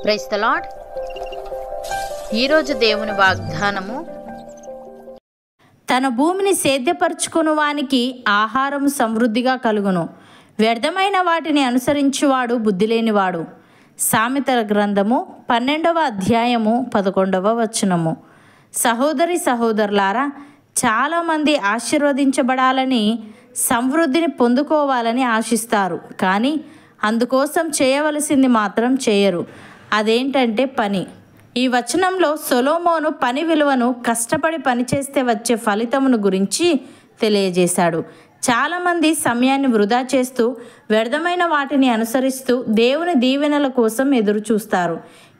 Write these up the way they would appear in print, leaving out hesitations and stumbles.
Praise the lord. ఈరోజు దేవుని వాగ్దానము, తన భూమిని సేద్యపరచుకుని వానికి ఆహారం సమృద్ధిగా కలుగును. వ్యర్థమైన వాటిని అనుసరించువాడు బుద్ధి లేనివాడు. సామెతల గ్రంథము 12వ అధ్యాయము 11వ వచనము. సహోదరి సహోదరులారా, చాలామంది ఆశీర్వదించబడాలని, సమృద్ధిని పొందుకోవాలని ఆశిస్తారు. కానీ అందుకోసం చేయవలసింది మాత్రం చేయరు. అదేంటంటే పని. ఈ వచనంలో సొలొమోను పని విలువను, కష్టపడి పనిచేస్తే వచ్చే ఫలితమును గురించి తెలియజేశాడు. చాలామంది సమయాన్ని వృధా చేస్తూ, వ్యర్థమైన వాటిని అనుసరిస్తూ దేవుని దీవెనల కోసం ఎదురు చూస్తారు.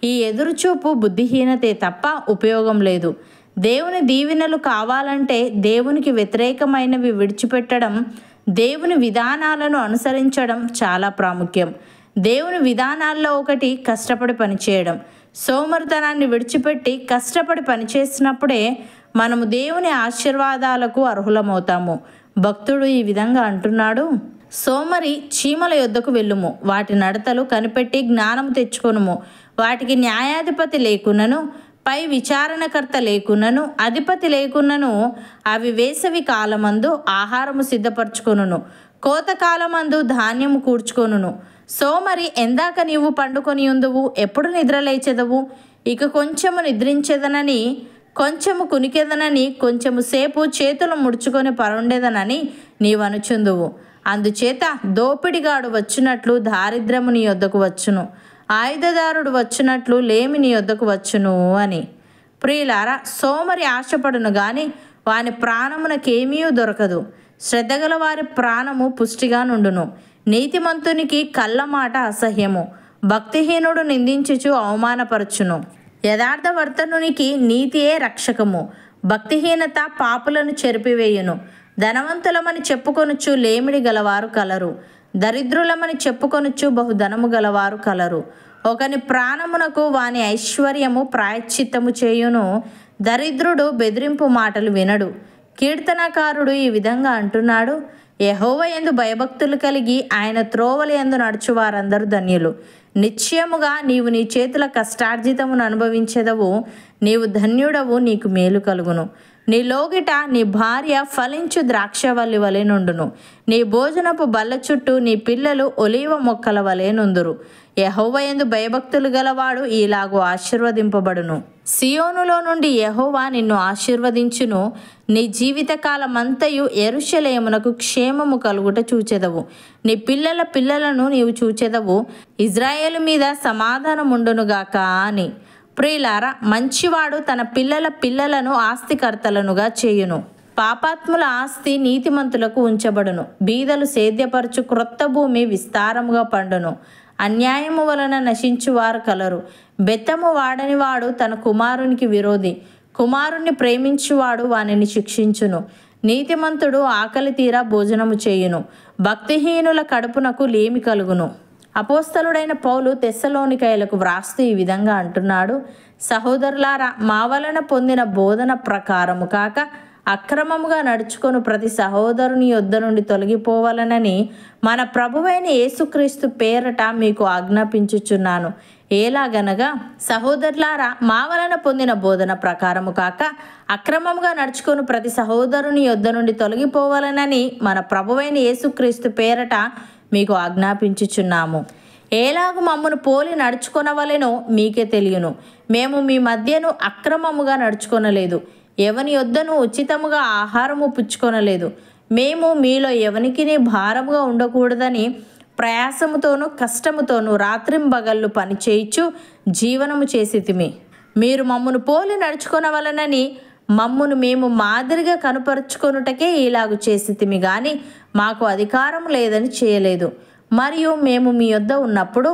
ఈ ఎదురుచూపు బుద్ధిహీనతే తప్ప ఉపయోగం లేదు. దేవుని దీవెనలు కావాలంటే దేవునికి వ్యతిరేకమైనవి విడిచిపెట్టడం, దేవుని విధానాలను అనుసరించడం చాలా ప్రాముఖ్యం. దేవుని విధానాల్లో ఒకటి కష్టపడి పనిచేయడం. సోమరితనాన్ని విడిచిపెట్టి కష్టపడి పనిచేసినప్పుడే మనము దేవుని ఆశీర్వాదాలకు అర్హులమవుతాము. భక్తుడు ఈ విధంగా అంటున్నాడు: సోమరి చీమల యొద్దకు వెళ్ళుము, వాటి నడతలు కనిపెట్టి జ్ఞానము తెచ్చుకొనుము. వాటికి న్యాయాధిపతి లేకున్నను, పై విచారణకర్త లేకున్నను, అధిపతి లేకున్నను, అవి వేసవి కాలమందు ఆహారము సిద్ధపరచుకొనును, కోతకాలమందు ధాన్యము కూర్చుకొనును. సోమరి, ఎందాక నీవు పండుకొని ఉందువు? ఎప్పుడు నిద్రలేచెదవు? ఇక కొంచెము నిద్రించెదనని, కొంచెము కునికెదనని, కొంచెము సేపు చేతులు ముడుచుకొని పరుండేదనని నీవనుచుందువు. అందుచేత దోపిడిగాడు వచ్చినట్లు దారిద్ర్యము నీ యొద్దకు వచ్చును, ఆయుధదారుడు వచ్చినట్లు లేమి నీ యొద్దకు వచ్చును అని. ప్రియులారా, సోమరి ఆశపడును గాని వాని ప్రాణమునకేమీ దొరకదు. శ్రద్ధగల వారి ప్రాణము పుష్టిగా నుండును. నీతిమంతునికి కళ్ళ మాట అసహ్యము, భక్తిహీనుడు నిందించుచు అవమానపరచును. యథార్థవర్తనునికి నీతియే రక్షకము, భక్తిహీనత పాపులను చెరిపివేయును. ధనవంతులమని చెప్పుకొనుచు లేమిడి గలవారు కలరు, దరిద్రులమని చెప్పుకొనుచు బహుధనము గలవారు కలరు. ఒకని ప్రాణమునకు వాని ఐశ్వర్యము ప్రాయశ్చిత్తము చేయును, దరిద్రుడు బెదిరింపు మాటలు వినడు. కీర్తనకారుడు ఈ విధంగా అంటున్నాడు: యెహోవా యందు భయభక్తులు కలిగి ఆయన త్రోవల యందు నడుచు వారందరూ ధన్యులు. నిశ్చయముగా నీవు నీ చేతుల కష్టార్జితమును అనుభవించెదవు, నీవు ధన్యుడవు, నీకు మేలు కలుగును. నీ లోగిట నీ భార్య ఫలించు ద్రాక్షవల్లి వలె నుండును, నీ భోజనపు బల్ల చుట్టూ నీ పిల్లలు ఒలీవ మొక్కల వలె నుందురు. యెహోవా యందు భయభక్తులు గలవాడు ఇలాగూ ఆశీర్వదింపబడును. సియోనులో నుండి యెహోవా నిన్ను ఆశీర్వదించును. నీ జీవితకాలమంతయు యెరూషలేమునకు క్షేమము కలుగుట చూచెదవు. నీ పిల్లల పిల్లలను నీవు చూచెదవు. ఇజ్రాయేలు మీద సమాధానముండునుగాక అని. ప్రియులారా, మంచివాడు తన పిల్లల పిల్లలను ఆస్తికర్తలనుగా చేయును. పాపాత్ముల ఆస్తి నీతిమంతులకు ఉంచబడును. బీదలు సేద్యపరచు క్రొత్త భూమి విస్తారముగా పండును. అన్యాయము వలన నశించువారు కలరు. బెత్తము వాడని వాడు తన కుమారునికి విరోధి. కుమారుణ్ణి ప్రేమించువాడు వానిని శిక్షించును. నీతిమంతుడు ఆకలి తీరా భోజనము చేయును. భక్తిహీనుల కడుపునకు లేమి కలుగును. అపోస్తలుడైన పౌలు తెస్సలోనికైలకు వ్రాస్తూ ఈ విధంగా అంటున్నాడు: సహోదరులారా, మా వలన పొందిన బోధన ప్రకారము కాక అక్రమముగా నడుచుకొని ప్రతి సహోదరుని యొద్ద నుండి తొలగిపోవాలనని మన ప్రభువైన యేసుక్రీస్తు పేరట మీకు ఆజ్ఞాపించుచున్నాను. ఎలాగనగా, సహోదరులారా, మా వలన పొందిన బోధన ప్రకారము కాక అక్రమముగా నడుచుకొని ప్రతి సహోదరుని యొద్ద నుండి తొలగిపోవాలనని మన ప్రభువైన యేసుక్రీస్తు పేరట మీకు ఆజ్ఞాపించుచున్నాము. ఏలాగు మమ్మను పోలి నడుచుకొనవలెనో మీకే తెలియను. మేము మీ మధ్యను అక్రమముగా నడుచుకొనలేదు, ఎవని యొద్దను ఉచితముగా ఆహారము పుచ్చుకొనలేదు. మేము మీలో ఎవనికి భారముగా ఉండకూడదని ప్రయాసముతోనూ కష్టముతోనూ రాత్రింబగళ్ళు పనిచేయిచు జీవనము చేసితిమి. మీరు మమ్మను పోలి నడుచుకొనవలనని మమ్మును మేము మాదిరిగా కనుపరుచుకొనుటకే ఇలాగు చేసితిమి గాని మాకు అధికారం లేదని చేయలేదు. మరియు మేము మీ యొద్ద ఉన్నప్పుడు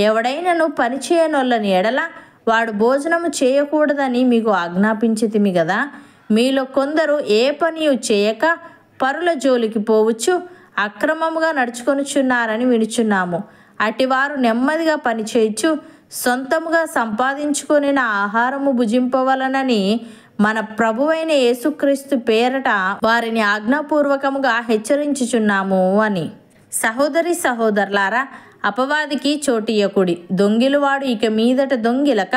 ఎవడైనను పని చేయనొల్లని ఎడల వాడు భోజనము చేయకూడదని మీకు ఆజ్ఞాపించితిమి కదా. మీలో కొందరు ఏ పనియు చేయక పరుల జోలికి పోవచ్చు, అక్రమముగా నడుచుకొనుచున్నారని వినుచున్నాము. అటివారు నెమ్మదిగా పనిచేయచ్చు, సొంతముగా సంపాదించుకొని ఆహారము భుజింపవలనని మన ప్రభువైన యేసుక్రీస్తు పేరట వారిని ఆజ్ఞాపూర్వకముగా హెచ్చరించుచున్నాము అని. సహోదరి సహోదరులారా, అపవాదికి చోటియ్యకుడి. దొంగిలువాడు ఇక మీదట దొంగిలక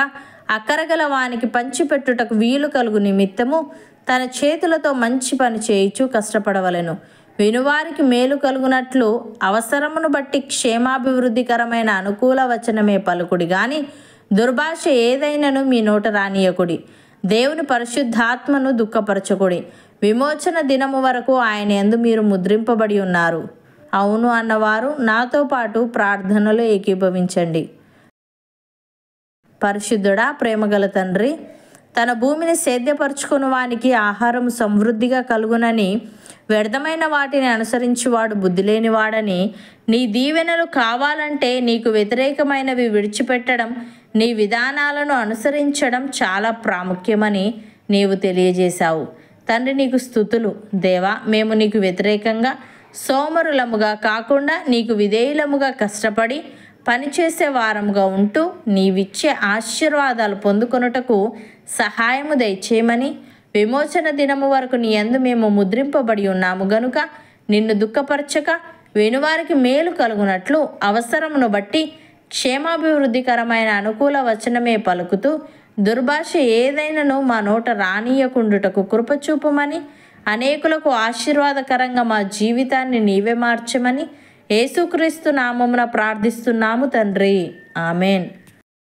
అక్కరగల వానికి పంచిపెట్టుటకు వీలు కలుగు నిమిత్తము తన చేతులతో మంచి పని చేయుచు కష్టపడవలెను. వినువారికి మేలు కలుగునట్లు అవసరమును బట్టి క్షేమాభివృద్ధికరమైన అనుకూల వచనమే పలుకుడి గాని దుర్భాష ఏదైనను మీ నోట రానియకుడి. దేవుని పరిశుద్ధాత్మను దుఃఖపరచకుడి. విమోచన దినము వరకు ఆయన యందు మీరు ముద్రింపబడి ఉన్నారు. అవును అన్నవారు నాతో పాటు ప్రార్థనలో ఏకీభవించండి. పరిశుద్ధుడా, ప్రేమగల తండ్రి, తన భూమిని సేద్యపరచుకుని వానికి ఆహారం సమృద్ధిగా కలుగునని వ్యర్థమైన వాటిని అనుసరించువాడు బుద్ధి లేనివాడని, నీ దీవెనలు కావాలంటే నీకు వ్యతిరేకమైనవి విడిచిపెట్టడం, నీ విధానాలను అనుసరించడం చాలా ప్రాముఖ్యమని నీవు తెలియజేశావు. తండ్రి, నీకు స్తుతులు. దేవా, మేము నీకు వ్యతిరేకంగా సోమరులముగా కాకుండా నీకు విధేయులముగా కష్టపడి పనిచేసే వారముగా ఉంటూ నీవిచ్చే ఆశీర్వాదాలు పొందుకొనుటకు సహాయము దయచేయమని, విమోచన దినము వరకు నీ యందు మేము ముద్రింపబడి ఉన్నాము గనుక నిన్ను దుఃఖపరచక వినువారికి మేలు కలుగునట్లు అవసరమును బట్టి క్షేమాభివృద్ధికరమైన అనుకూల వచనమే పలుకుతూ దుర్భాష ఏదైనను మా నోట రానీయకుండుటకు కృపచూపమని, అనేకులకు ఆశీర్వాదకరంగా మా జీవితాన్ని నీవే మార్చమని యేసుక్రీస్తు నామమున ప్రార్థిస్తున్నాము తండ్రి. ఆమెన్.